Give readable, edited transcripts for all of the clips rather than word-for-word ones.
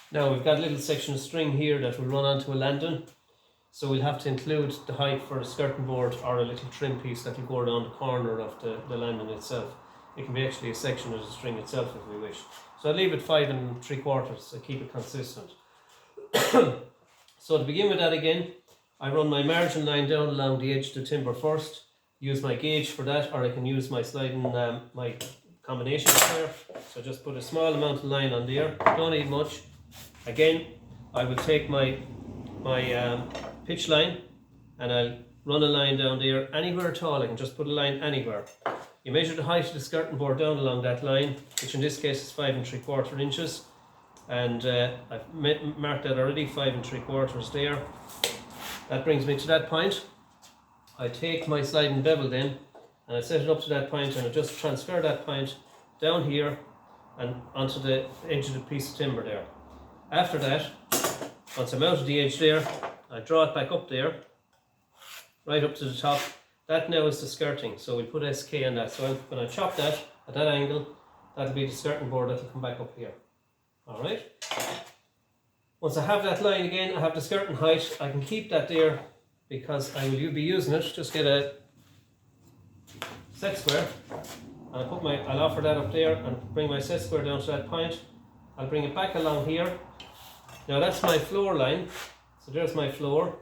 Now we've got a little section of string here that will run onto a landing, so we'll have to include the height for the skirting board or a little trim piece that will go around the corner of the landing itself. It can be actually a section of the string itself if we wish. So I'll leave it 5 3/4 to keep it consistent. So to begin with that again, I run my margin line down along the edge of the timber first, use my gauge for that, or I can use my sliding, my combination there. So just put a small amount of line on there, don't need much. Again, I will take my pitch line and I'll run a line down there anywhere at all. I can just put a line anywhere. You measure the height of the skirting board down along that line, which in this case is 5 3/4 inches. And I've marked that already, 5 3/4 there. That brings me to that point. I take my sliding bevel then and I set it up to that point, and I just transfer that point down here and onto the edge of the piece of timber there. After that, once I'm out of the edge there, I draw it back up there, right up to the top. That now is the skirting, so we'll put SK on that. So when I chop that at that angle, that'll be the skirting board that will come back up here. Alright. Once I have that line again, I have the skirting height. I can keep that there because I will be using it. Just get a set square and I'll offer that up there and bring my set square down to that point. I'll bring it back along here. Now that's my floor line. So there's my floor.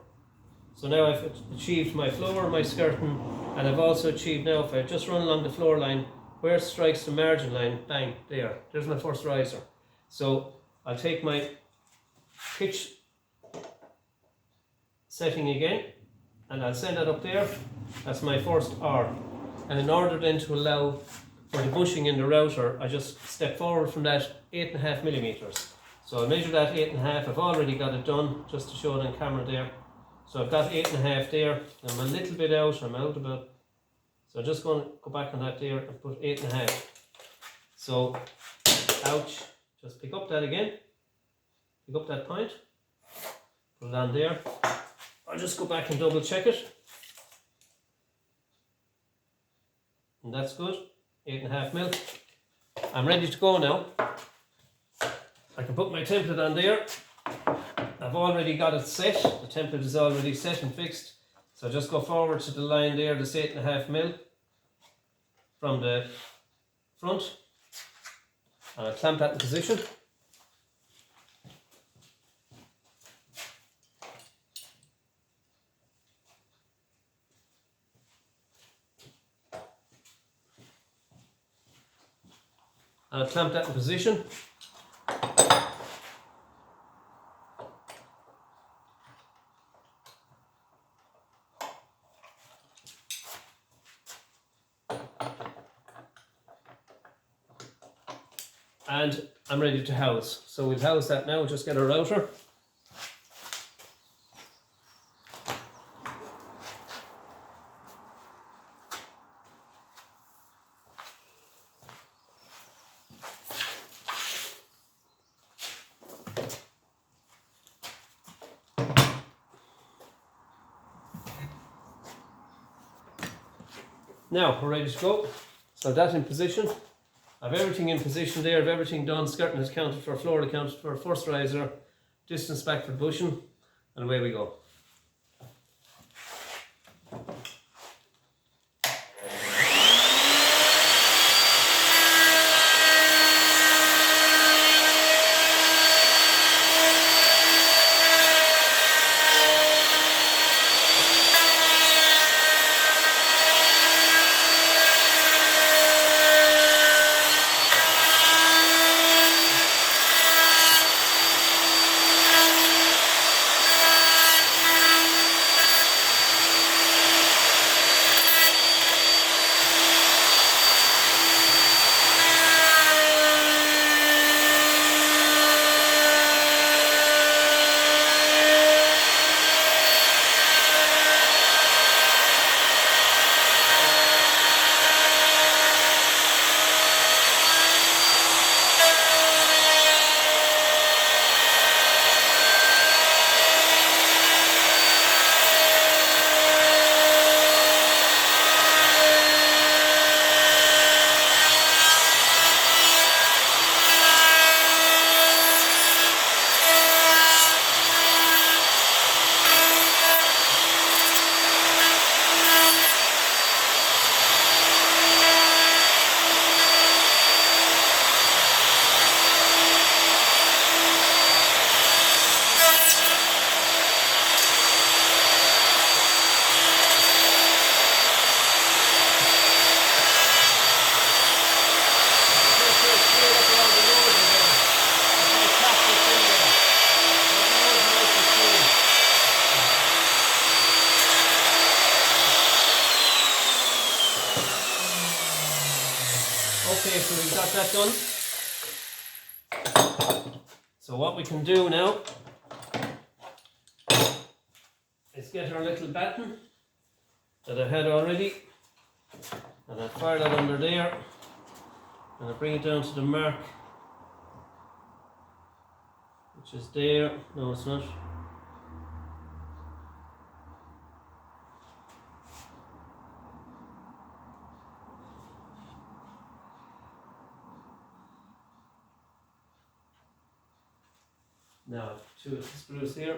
So now I've achieved my floor, my skirting, and I've also achieved now, if I just run along the floor line, where it strikes the margin line, bang, there's my first riser. So I'll take my pitch setting again, and I'll send that up there. That's my first R. And in order then to allow for the bushing in the router, I just step forward from that 8.5 millimeters. So I measure that 8.5. I've already got it done, just to show it on camera there. So I've got 8.5 there. I'm a little bit out, I'm out about. So I'm just going to go back on that there and put 8.5. So, ouch. Just pick up that again. Pick up that point. Put it on there. I'll just go back and double check it. And that's good. 8.5 mil. I'm ready to go now. I can put my template on there. I've already got it set. The template is already set and fixed. So just go forward to the line there, this 8.5 mil from the front. And I'll clamp that in position. And I'll clamp that in position. And I'm ready to house. So we'll house that now, just get a router. Now we're ready to go. So that's in position. I've everything in position there, I've everything done. Skirting is counted for, floor accounted for, first riser, distance back for bushing, and away we go. done. So what we can do now is get our little batten that I had already, and I fire that under there, and I bring it down to the mark, which is there. No, it's not. Now, two of the screws here.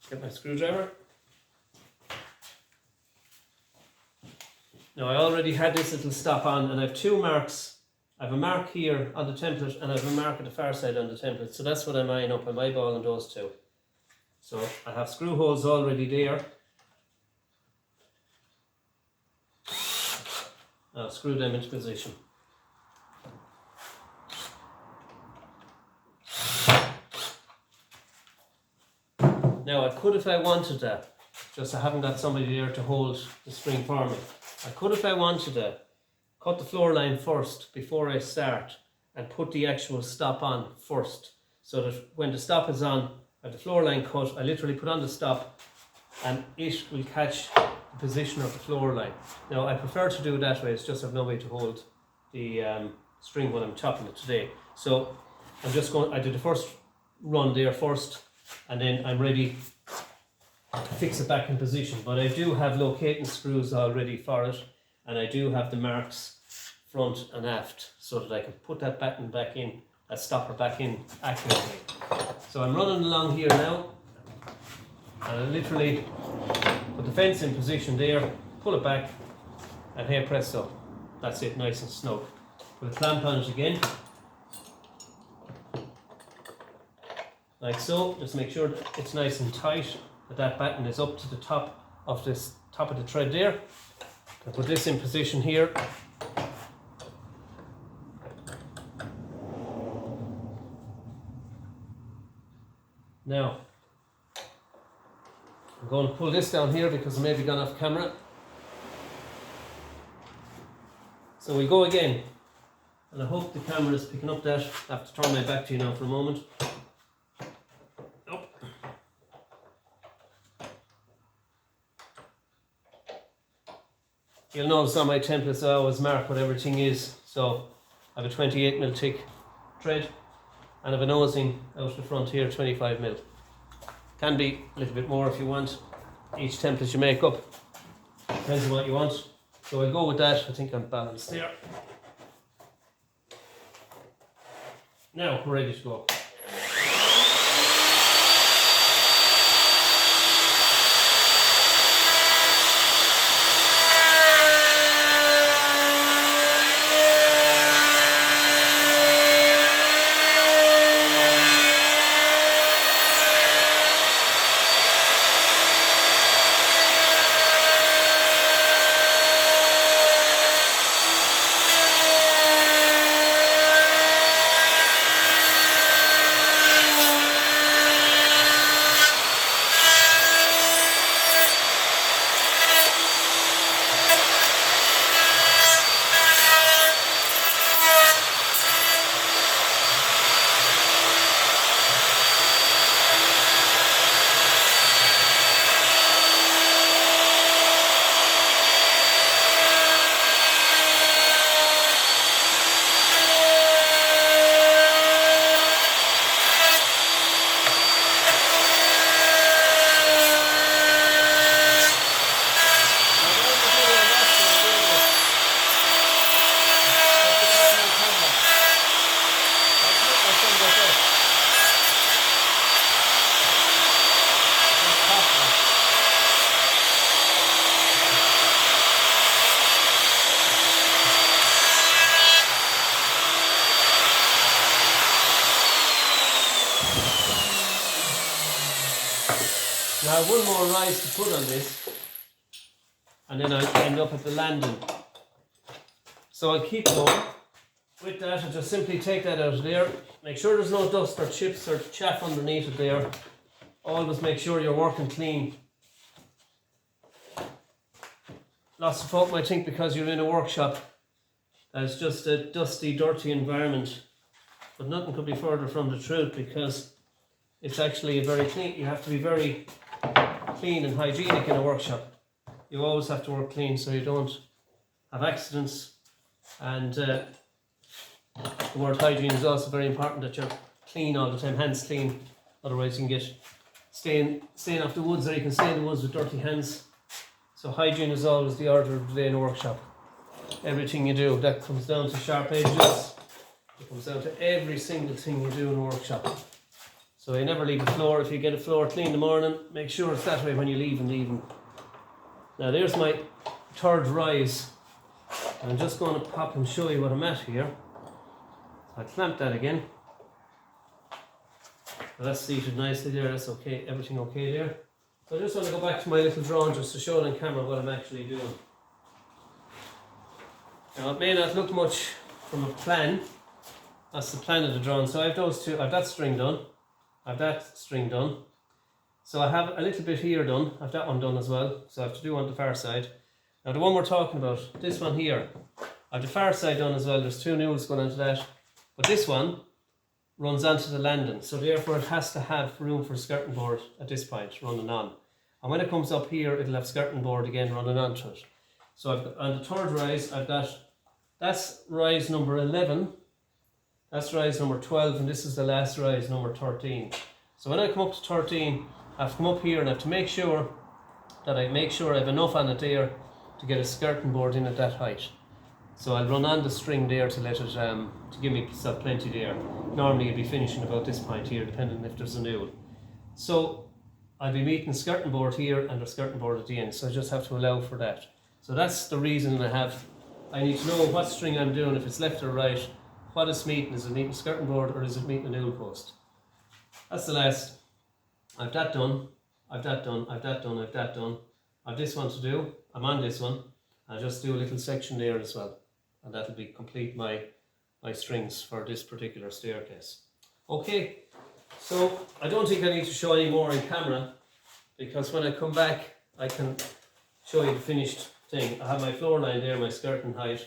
Get my screwdriver. Now, I already had this little stop on, and I have two marks. I have a mark here on the template, and I have a mark at the far side on the template. So that's what I'm eyeing up. I'm eyeballing those two. So I have screw holes already there. I'll screw them into position. Now I could, if I wanted that, just I haven't got somebody there to hold the spring for me. I could, if I wanted to, cut the floor line first before I start and put the actual stop on first, so that when the stop is on, I have the floor line cut, I literally put on the stop and it will catch the position of the floor line. Now I prefer to do it that way, it's just I've no way to hold the string when I'm chopping it today. So I'm just going, I did the first run there first, and then I'm ready to fix it back in position. But I do have locating screws already for it, and I do have the marks front and aft, so that I can put that batten back in, that stopper back in accurately. So I'm running along here now, and I literally put the fence in position there, pull it back, and here, presto, that's it, nice and snug. Put a clamp on it again, like so. Just make sure that it's nice and tight, that batten is up to the top of the thread there. I put this in position here. Now I'm going to pull this down here because I may be gone off camera. So we go again, and I hope the camera is picking up that. I have to turn my back to you now for a moment. You'll notice on my templates I always mark what everything is. So I have a 28mm thick thread, and I have a nosing out the front here, 25mm. Can be a little bit more if you want. Each template you make up depends on what you want. So I'll go with that. I think I'm balanced there. Now we're ready to go. Now I have one more rise to put on this, and then I'll end up at the landing. So I'll keep going. With that, I'll just simply take that out of there. Make sure there's no dust or chips or chaff underneath it there. Always make sure you're working clean. Lots of folk might think because you're in a workshop as just a dusty, dirty environment. But nothing could be further from the truth, because it's actually a very clean, you have to be very clean and hygienic in a workshop. You always have to work clean so you don't have accidents, and the word hygiene is also very important, that you're clean all the time, hands clean, otherwise you can get stain off the woods, or you can stain the woods with dirty hands. So hygiene is always the order of the day in a workshop. Everything you do, that comes down to sharp edges, it comes down to every single thing you do in a workshop. So you never leave a floor. If you get a floor clean in the morning, make sure it's that way when you leave in the evening. Now there's my third rise. I'm just going to pop and show you what I'm at here. So I clamp that again. Well, that's seated nicely there, that's okay, everything okay there. So I just want to go back to my little drawing just to show it on camera what I'm actually doing. Now it may not look much from a plan. That's the plan of the drawing. So I have those two, I've that string done, I've that string done. So I have a little bit here done, I've that one done as well, so I have to do on the far side. Now the one we're talking about, this one here, I've the far side done as well, there's 2 newels going into that. But this one runs onto the landing, so therefore it has to have room for skirting board at this point, running on. And when it comes up here, it'll have skirting board again running onto it. So I've got, on the third rise, I've got, that's rise number 11, that's rise number 12, and this is the last rise, number 13. So when I come up to 13, I have to come up here and I have to make sure that I have enough on it there to get a skirting board in at that height. So I'll run on the string there to let it, to give me plenty there. Normally you'll be finishing about this point here, depending if there's a newel. So I'll be meeting skirting board here and the skirting board at the end, so I just have to allow for that. So that's the reason I need to know what string I'm doing, if it's left or right, what it's meeting. Is it meeting skirting board or is it meeting a newel post? That's the last. I've that done, I've that done, I've that done, I've that done. I've this one to do, I'm on this one. I'll just do a little section there as well. And that'll be complete my strings for this particular staircase. Okay, so I don't think I need to show any more in camera, because when I come back I can show you the finished thing. I have my floor line there, my skirting height.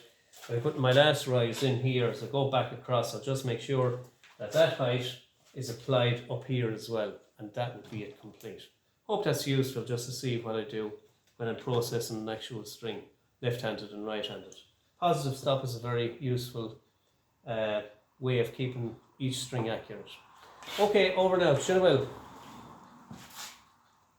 I put my last rise in here, so go back across. I'll just make sure that that height is applied up here as well, and that will be it complete. Hope that's useful just to see what I do when I'm processing an actual string, left-handed and right-handed. Positive stop is a very useful way of keeping each string accurate. Okay, over now. Shin well.